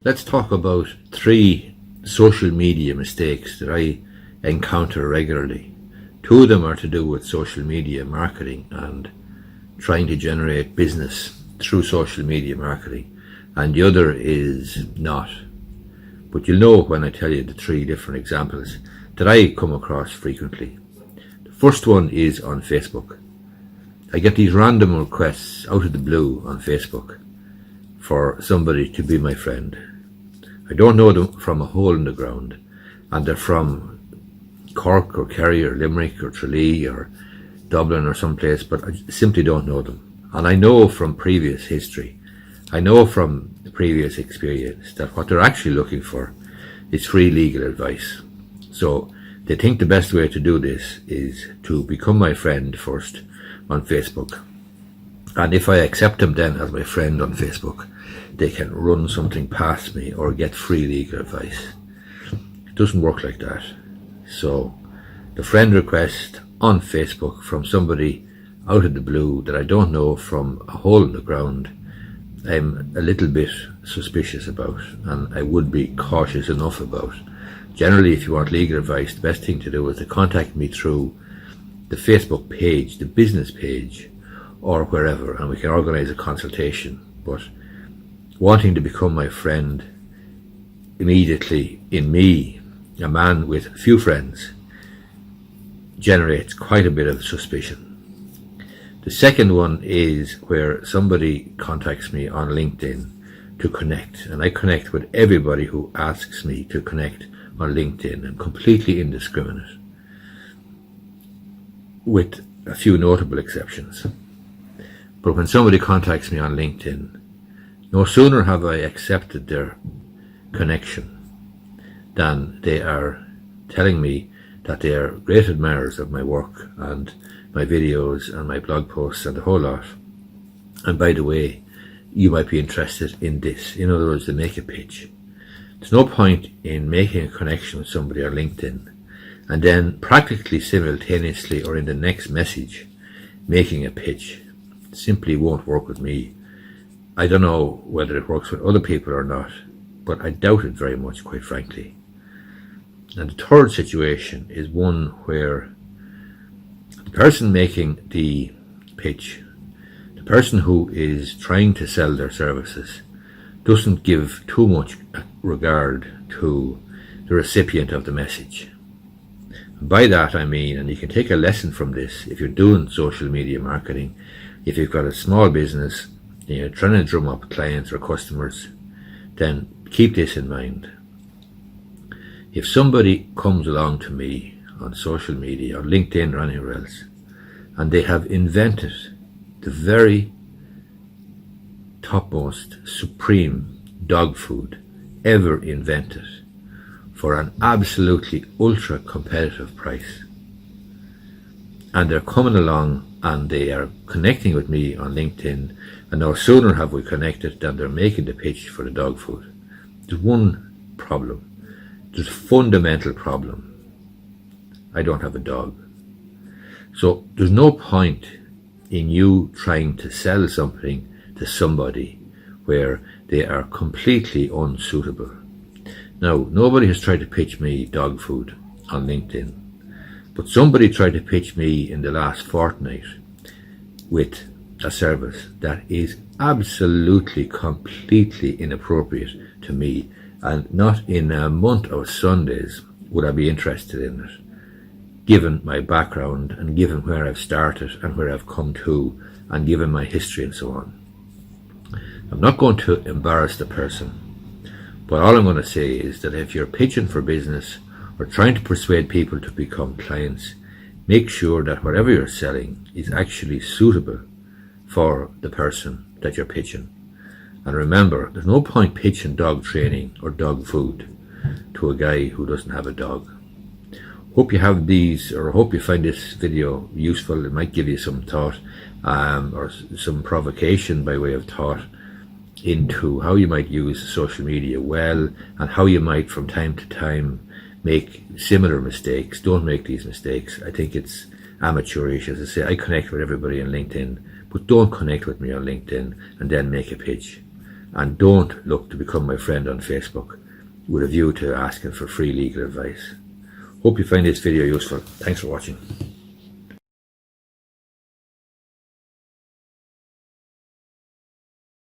Let's talk about 3 social media mistakes that I encounter regularly. 2 of them are to do with social media marketing and trying to generate business through social media marketing, and the other is not. But you'll know when I tell you the 3 different examples that I come across frequently. The first one is on Facebook. I get these random requests out of the blue on Facebook for somebody to be my friend. I don't know them from a hole in the ground, and they're from Cork or Kerry or Limerick or Tralee or Dublin or someplace, but I simply don't know them. And I know from previous history, I know from the previous experience that what they're actually looking for is free legal advice. So they think the best way to do this is to become my friend first on Facebook. And if I accept them then as my friend on Facebook, they can run something past me or get free legal advice. It doesn't work like that. So the friend request on Facebook from somebody out of the blue that I don't know from a hole in the ground, I'm a little bit suspicious about, and I would be cautious enough about. Generally, if you want legal advice, the best thing to do is to contact me through the Facebook page, the business page, or wherever, and we can organise a consultation. But wanting to become my friend immediately in me, a man with few friends, generates quite a bit of suspicion. The second one is where somebody contacts me on LinkedIn to connect, and I connect with everybody who asks me to connect on LinkedIn. I'm completely indiscriminate, with a few notable exceptions. But when somebody contacts me on LinkedIn, no sooner have I accepted their connection than they are telling me that they are great admirers of my work and my videos and my blog posts and the whole lot. And by the way, you might be interested in this. In other words, they make a pitch. There's no point in making a connection with somebody on LinkedIn and then practically simultaneously or in the next message making a pitch. It simply won't work with me. I don't know whether it works with other people or not, but I doubt it very much, quite frankly. And the third situation is one where the person making the pitch, the person who is trying to sell their services, doesn't give too much regard to the recipient of the message. And by that I mean, and you can take a lesson from this if you're doing social media marketing, if you've got a small business and you're trying to drum up clients or customers, then keep this in mind. If somebody comes along to me on social media or LinkedIn or anywhere else, and they have invented the very topmost supreme dog food ever invented for an absolutely ultra competitive price, and they're coming along and they are connecting with me on LinkedIn, and no sooner have we connected than they're making the pitch for the dog food. There's one problem. There's a fundamental problem. I don't have a dog. So there's no point in you trying to sell something to somebody where they are completely unsuitable. Now, nobody has tried to pitch me dog food on LinkedIn, but somebody tried to pitch me in the last fortnight with a service that is absolutely, completely inappropriate to me, and not in a month of Sundays would I be interested in it, given my background and given where I've started and where I've come to, and given my history and so on. I'm not going to embarrass the person, but all I'm going to say is that if you're pitching for business or trying to persuade people to become clients, make sure that whatever you're selling is actually suitable for the person that you're pitching. And remember, there's no point pitching dog training or dog food to a guy who doesn't have a dog. Hope you have these, or hope you find this video useful. It might give you some thought or some provocation by way of thought into how you might use social media well, and how you might from time to time make similar mistakes. Don't make these mistakes. I think it's amateurish. As I say, I connect with everybody on LinkedIn, but don't connect with me on LinkedIn and then make a pitch. and don't look to become my friend on Facebook with a view to asking for free legal advice. Hope you find this video useful. Thanks for watching.